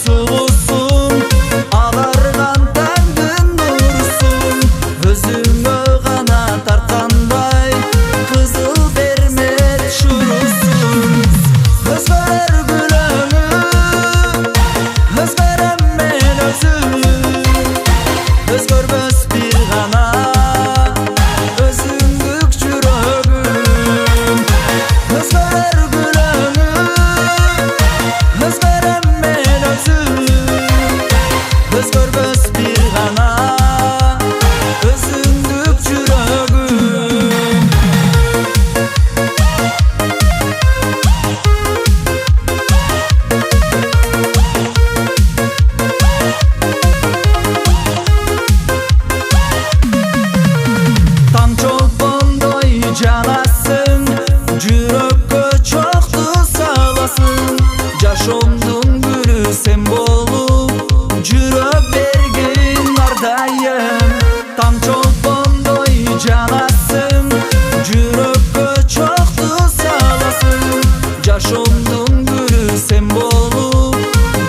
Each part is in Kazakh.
sulusun, ağargan tangın nursun. Özüңө gana tartkандай kızıl vermet şurusun. Özgörөр gülöңү, özgөрөm men özüm. Özgörбөс bir gana özüңдүк жүрөгүm. Özgörөр gülöңү, özgөрөm men özüm. Özgörбөс bir gana özüңдүк жүрөгүm. Таң чолпондой жанасың, жүрөккө чокту саласың. Жашоомдун гүлү сен болуп, жүрөк бергин ардайым. Таң чолпондой жанасың, жүрөккө чокту саласың. Жашоомдун гүлү сен болуп,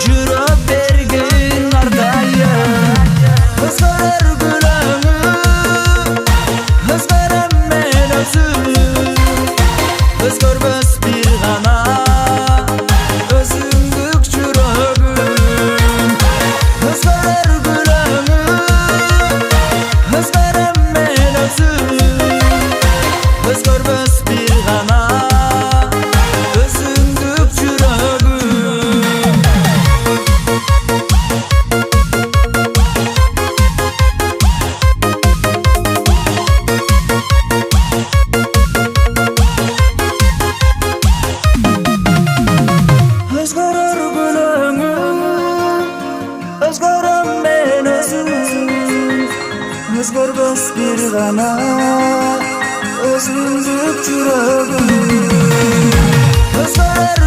жүрөк бергин ардайым. Özgörөр gülöңү, özgөрөm men özüm. Özgörбөс bir gana özüңдүк жүрөгүm. Özgörөр gülöңү, özgөрөm men özüm. Özgörбөс bir gana özüңdүк жүрөгүm. Özgörөр gülöңү, özgöröm men özüm. Özgörбөс bir gana özüңdүk жүрөгүm. Özgörөр